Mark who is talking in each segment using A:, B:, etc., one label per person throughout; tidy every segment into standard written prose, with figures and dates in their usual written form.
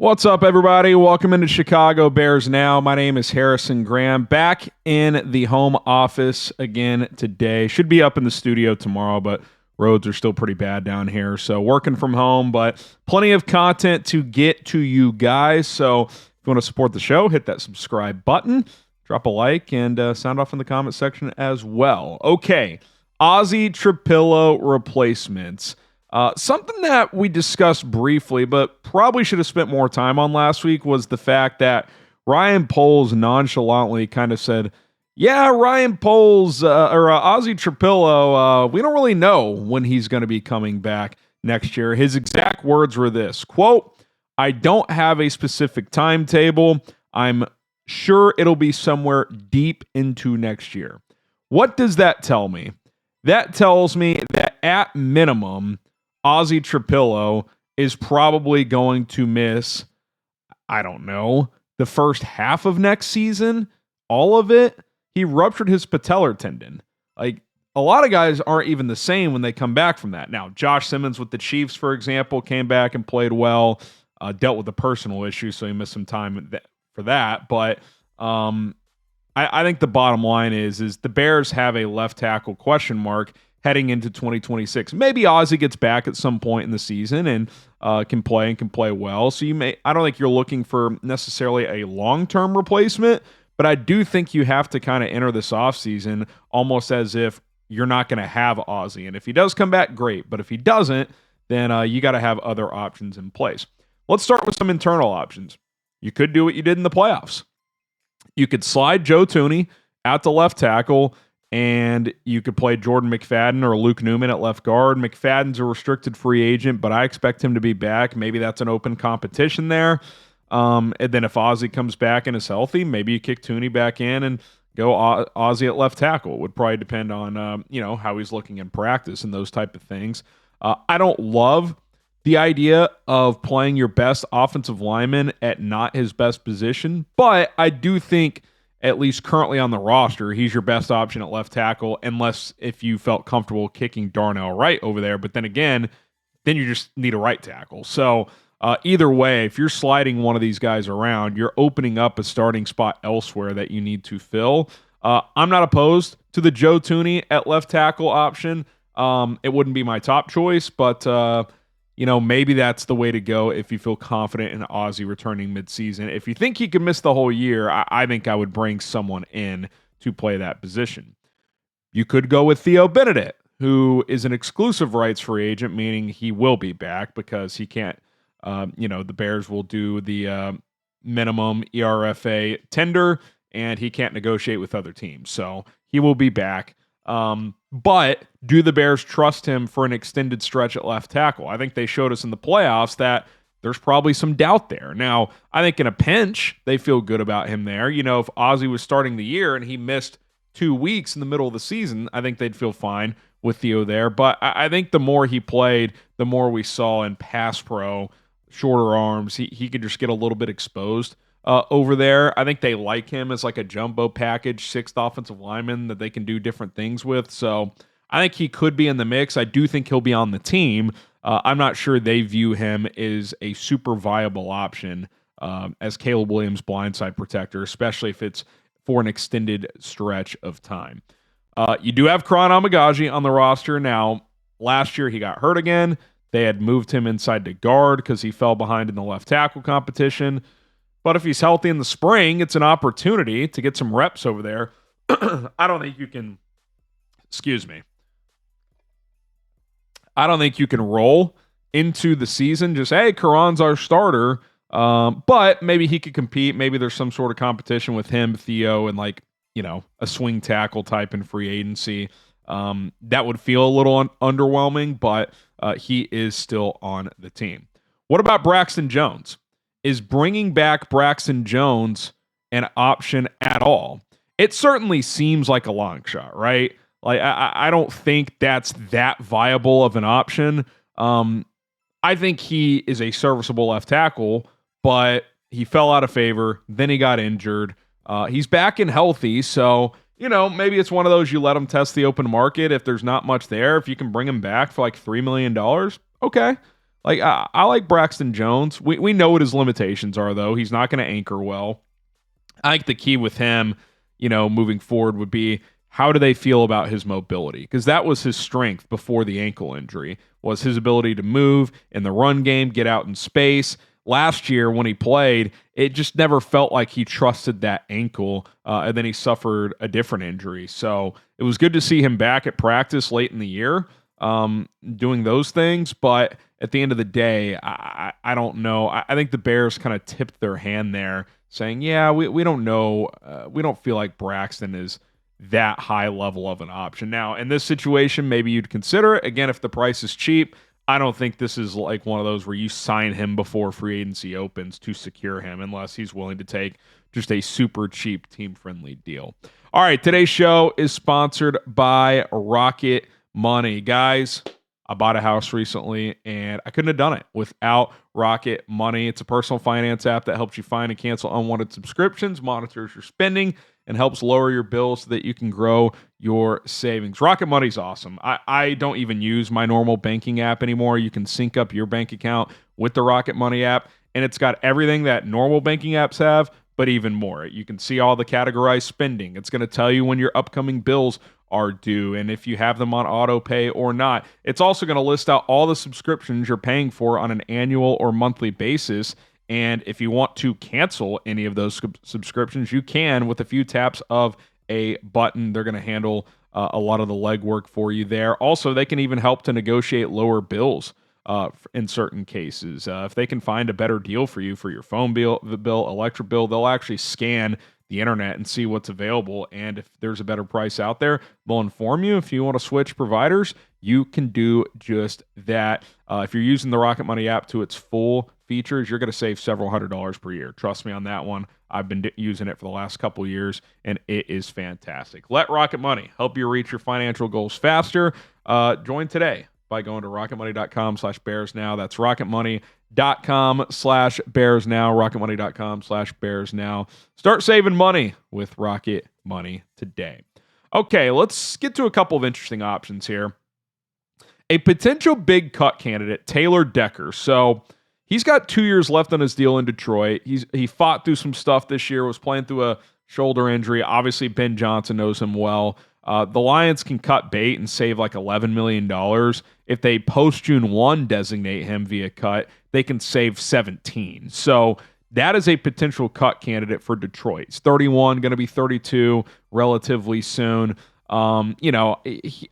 A: What's up, everybody? Welcome into Chicago Bears Now. My name is Harrison Graham, back in the home office again today. Should be up in the studio tomorrow, but roads are still pretty bad down here. So working from home, but plenty of content to get to you guys. So if you want to support the show, hit that subscribe button, drop a like, and sound off in the comment section as well. Okay, Aussie Trapilo replacements. Something that we discussed briefly, but probably should have spent more time on last week, was the fact that Ryan Poles nonchalantly kind of said, yeah, Ryan Poles Aussie Trapilo, we don't really know when he's going to be coming back next year. His exact words were this, quote, I don't have a specific timetable. I'm sure it'll be somewhere deep into next year. What does that tell me? That tells me that at minimum, Aussie Trapilo is probably going to miss, I don't know, the first half of next season, all of it. He ruptured his patellar tendon. Like, a lot of guys aren't even the same when they come back from that. Now, Josh Simmons with the Chiefs, for example, came back and played well, dealt with a personal issue, so he missed some time for that. But I think the bottom line is the Bears have a left tackle question mark heading into 2026. Maybe Ozzy gets back at some point in the season and can play well. So I don't think you're looking for necessarily a long-term replacement, but I do think you have to kind of enter this offseason almost as if you're not going to have Ozzy. And if he does come back, great. But if he doesn't, then you got to have other options in place. Let's start with some internal options. You could do what you did in the playoffs. You could slide Joe Thuney out to left tackle, and you could play Jordan McFadden or Luke Newman at left guard. McFadden's a restricted free agent, but I expect him to be back. Maybe that's an open competition there. And then if Ozzy comes back and is healthy, maybe you kick Thuney back in and go Ozzy at left tackle. It would probably depend on how he's looking in practice and those type of things. I don't love the idea of playing your best offensive lineman at not his best position, but I do think, at least currently on the roster, he's your best option at left tackle, unless if you felt comfortable kicking Darnell Wright over there. But then again, then you just need a right tackle. So either way, if you're sliding one of these guys around, you're opening up a starting spot elsewhere that you need to fill. I'm not opposed to the Joe Thuney at left tackle option. It wouldn't be my top choice, but maybe that's the way to go if you feel confident in Ozzy returning midseason. If you think he could miss the whole year, I think I would bring someone in to play that position. You could go with Theo Benedict, who is an exclusive rights free agent, meaning he will be back because he can't, the Bears will do the minimum ERFA tender, and he can't negotiate with other teams. So he will be back. But do the Bears trust him for an extended stretch at left tackle? I think they showed us in the playoffs that there's probably some doubt there. Now, I think in a pinch, they feel good about him there. If Ozzy was starting the year and he missed 2 weeks in the middle of the season, I think they'd feel fine with Theo there. But I think the more he played, the more we saw in pass pro, shorter arms, he could just get a little bit exposed over there. I think they like him as like a jumbo package, sixth offensive lineman that they can do different things with. So I think he could be in the mix. I do think he'll be on the team. I'm not sure they view him as a super viable option as Caleb Williams' blindside protector, especially if it's for an extended stretch of time. You do have Karan Amagaji on the roster. Now, last year he got hurt again. They had moved him inside to guard because he fell behind in the left tackle competition. But if he's healthy in the spring, it's an opportunity to get some reps over there. I don't think you can roll into the season just, hey, Karan's our starter. But maybe he could compete. Maybe there's some sort of competition with him, Theo, and a swing tackle type in free agency. That would feel a little underwhelming, but he is still on the team. What about Braxton Jones? Is bringing back Braxton Jones an option at all? It certainly seems like a long shot, right? Like, I don't think that's that viable of an option. I think he is a serviceable left tackle, but he fell out of favor. Then he got injured. He's back and healthy, so maybe it's one of those you let him test the open market. If there's not much there, if you can bring him back for like $3 million, okay. Like I like Braxton Jones. We know what his limitations are, though. He's not going to anchor well. I think the key with him, moving forward would be how do they feel about his mobility? Because that was his strength before the ankle injury, was his ability to move in the run game, get out in space. Last year when he played, it just never felt like he trusted that ankle, and then he suffered a different injury. So it was good to see him back at practice late in the year, doing those things. But at the end of the day, I don't know. I think the Bears kind of tipped their hand there, saying, yeah, we don't know. We don't feel like Braxton is that high level of an option. Now, in this situation, maybe you'd consider it. Again, if the price is cheap, I don't think this is like one of those where you sign him before free agency opens to secure him, unless he's willing to take just a super cheap team-friendly deal. All right, today's show is sponsored by Rocket Money. Guys, I bought a house recently, and I couldn't have done it without Rocket Money. It's a personal finance app that helps you find and cancel unwanted subscriptions, monitors your spending, and helps lower your bills so that you can grow your savings. Rocket Money's awesome. I don't even use my normal banking app anymore. You can sync up your bank account with the Rocket Money app, and it's got everything that normal banking apps have, but even more. You can see all the categorized spending. It's going to tell you when your upcoming bills are due and if you have them on auto pay or not. It's also going to list out all the subscriptions you're paying for on an annual or monthly basis. And if you want to cancel any of those subscriptions, you can with a few taps of a button. They're going to handle a lot of the legwork for you there. Also, they can even help to negotiate lower bills in certain cases. If they can find a better deal for you for your phone bill, electric bill, they'll actually scan the internet and see what's available. And if there's a better price out there, they'll inform you. If you want to switch providers, you can do just that. If you're using the Rocket Money app to its full features, you're going to save several $100s per year. Trust me on that one. I've been using it for the last couple of years, and it is fantastic. Let Rocket Money help you reach your financial goals faster. Join today by going to rocketmoney.com/bears now. That's rocketmoney.com/bears now. rocketmoney.com/bears now. Start saving money with Rocket Money today. Okay, let's get to a couple of interesting options here. A potential big cut candidate, Taylor Decker. So he's got 2 years left on his deal in Detroit. He fought through some stuff this year, was playing through a shoulder injury. Obviously, Ben Johnson knows him well. The Lions can cut bait and save like $11 million. If they post-June 1 designate him via cut, they can save 17. So that is a potential cut candidate for Detroit. He's 31, going to be 32 relatively soon. I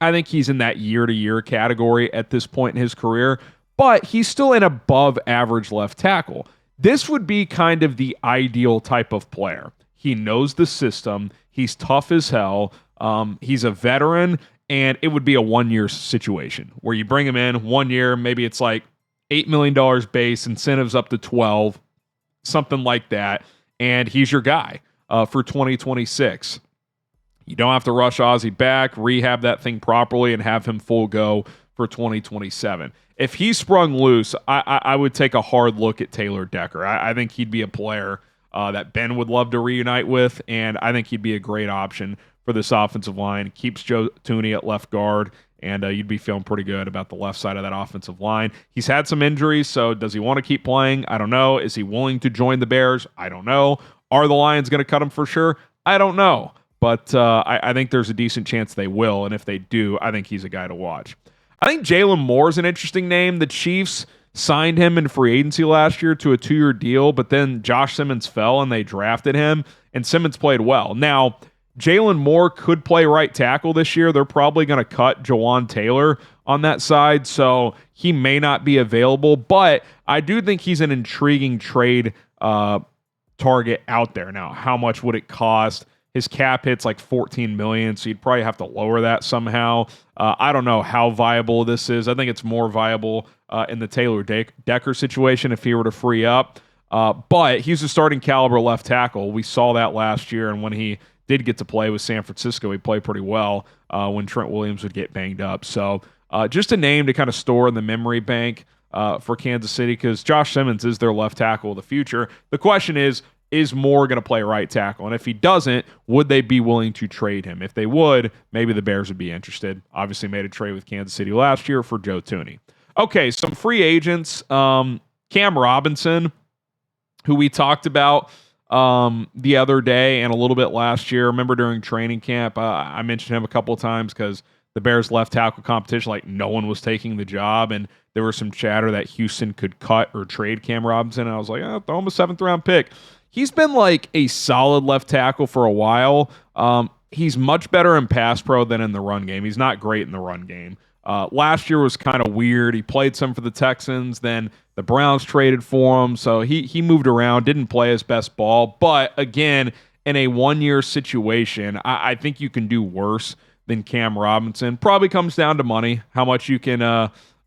A: think he's in that year-to-year category at this point in his career, but he's still an above-average left tackle. This would be kind of the ideal type of player. He knows the system. He's tough as hell. He's a veteran, and it would be a one-year situation where you bring him in 1 year, maybe it's like $8 million base, incentives up to 12, something like that, and he's your guy for 2026. You don't have to rush Ozzy back, rehab that thing properly, and have him full go for 2027. If he sprung loose, I would take a hard look at Taylor Decker. I think he'd be a player that Ben would love to reunite with, and I think he'd be a great option for this offensive line. Keeps Joe Thuney at left guard, and you'd be feeling pretty good about the left side of that offensive line. He's had some injuries, so does he want to keep playing? I don't know. Is he willing to join the Bears? I don't know. Are the Lions going to cut him for sure? I don't know. But I think there's a decent chance they will, and if they do, I think he's a guy to watch. I think Jalen Moore is an interesting name. The Chiefs signed him in free agency last year to a 2-year deal, but then Josh Simmons fell, and they drafted him, and Simmons played well. Now, Jalen Moore could play right tackle this year. They're probably going to cut Jawan Taylor on that side, so he may not be available, but I do think he's an intriguing trade target out there. Now, how much would it cost? His cap hit's like $14 million, so you'd probably have to lower that somehow. I don't know how viable this is. I think it's more viable in the Taylor Decker situation if he were to free up. But he's a starting caliber left tackle. We saw that last year, and when he did get to play with San Francisco, he played pretty well when Trent Williams would get banged up. So just a name to kind of store in the memory bank for Kansas City, because Josh Simmons is their left tackle of the future. The question is Moore going to play right tackle? And if he doesn't, would they be willing to trade him? If they would, maybe the Bears would be interested. Obviously made a trade with Kansas City last year for Joe Thuney. Okay, some free agents. Cam Robinson, who we talked about the other day and a little bit last year. Remember during training camp, I mentioned him a couple of times because the Bears left tackle competition, like no one was taking the job, and there was some chatter that Houston could cut or trade Cam Robinson. And I was like, throw him a 7th-round pick. He's been like a solid left tackle for a while. He's much better in pass pro than in the run game. He's not great in the run game. Last year was kind of weird. He played some for the Texans, then the Browns traded for him, so he moved around, didn't play his best ball. But again, in a one-year situation, I think you can do worse than Cam Robinson. Probably comes down to money, how much you can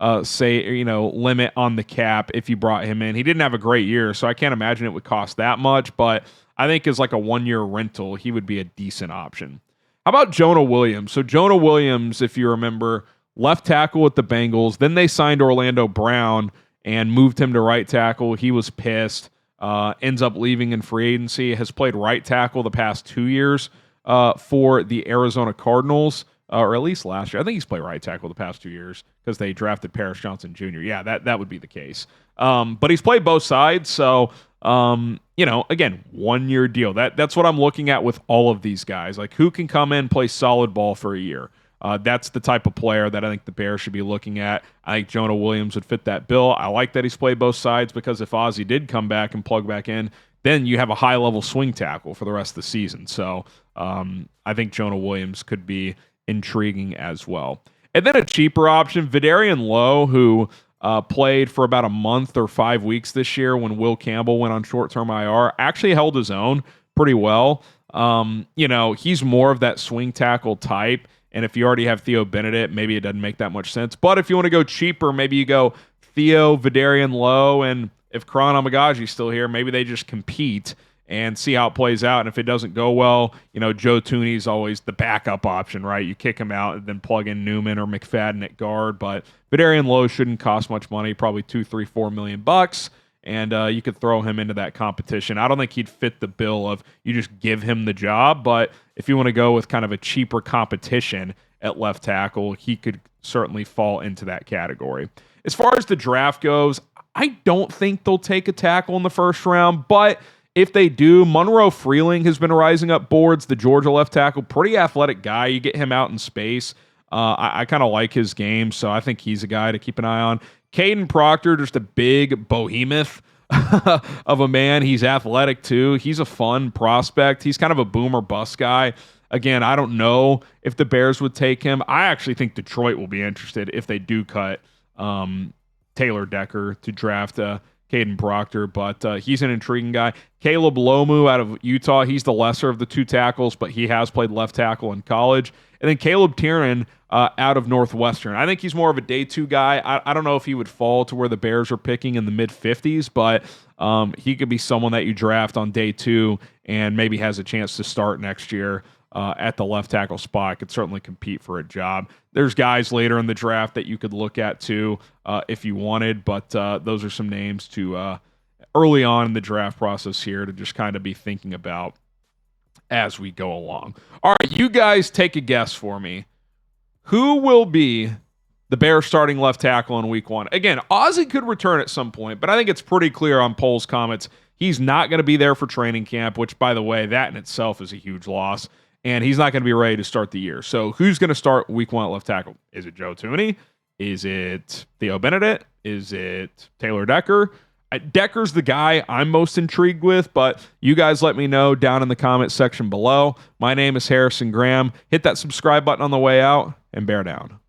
A: limit on the cap if you brought him in. He didn't have a great year, so I can't imagine it would cost that much, but I think as like a one-year rental, he would be a decent option. How about Jonah Williams? So Jonah Williams, if you remember, left tackle with the Bengals. Then they signed Orlando Brown and moved him to right tackle. He was pissed. Ends up leaving in free agency. Has played right tackle the past 2 years for the Arizona Cardinals, or at least last year. I think he's played right tackle the past 2 years because they drafted Paris Johnson Jr. Yeah, that would be the case. But he's played both sides, so again, 1-year deal. That's what I'm looking at with all of these guys. Like, who can come in, play solid ball for a year? That's the type of player that I think the Bears should be looking at. I think Jonah Williams would fit that bill. I like that he's played both sides because if Ozzy did come back and plug back in, then you have a high-level swing tackle for the rest of the season. So I think Jonah Williams could be intriguing as well. And then a cheaper option, Vidarian Lowe, who played for about a month or 5 weeks this year when Will Campbell went on short-term IR, actually held his own pretty well. He's more of that swing tackle type. And if you already have Theo Benedict, maybe it doesn't make that much sense. But if you want to go cheaper, maybe you go Theo, Vidarian Lowe, and if Karan Amagaji's still here, maybe they just compete and see how it plays out. And if it doesn't go well, Joe Tooney's always the backup option, right? You kick him out and then plug in Newman or McFadden at guard. But Vidarian Lowe shouldn't cost much money, probably $2-4 million bucks. And you could throw him into that competition. I don't think he'd fit the bill of you just give him the job, but if you want to go with kind of a cheaper competition at left tackle, he could certainly fall into that category. As far as the draft goes, I don't think they'll take a tackle in the first round, but if they do, Monroe Freeling has been rising up boards, the Georgia left tackle, pretty athletic guy. You get him out in space. I kind of like his game, so I think he's a guy to keep an eye on. Caden Proctor, just a big behemoth of a man. He's athletic too. He's a fun prospect. He's kind of a boomer bust guy. Again, I don't know if the Bears would take him. I actually think Detroit will be interested if they do cut Taylor Decker to draft Caden Proctor, but he's an intriguing guy. Caleb Lomu out of Utah, he's the lesser of the two tackles, but he has played left tackle in college. And then Caleb Tiernan out of Northwestern. I think he's more of a day two guy. I don't know if he would fall to where the Bears are picking in the mid-50s, but he could be someone that you draft on day two and maybe has a chance to start next year at the left tackle spot. Could certainly compete for a job. There's guys later in the draft that you could look at too if you wanted, but those are some names to early on in the draft process here to just kind of be thinking about as we go along. All right, you guys take a guess for me. Who will be the Bears starting left tackle in week 1? Again, Ozzy could return at some point, but I think it's pretty clear on Pole's comments he's not going to be there for training camp, which, by the way, that in itself is a huge loss, and he's not going to be ready to start the year. So who's going to start week 1 at left tackle? Is it Joe Tooney? Is it Theo Benedict? Is it Taylor Decker? Decker's the guy I'm most intrigued with, but you guys let me know down in the comment section below. My name is Harrison Graham. Hit that subscribe button on the way out and bear down.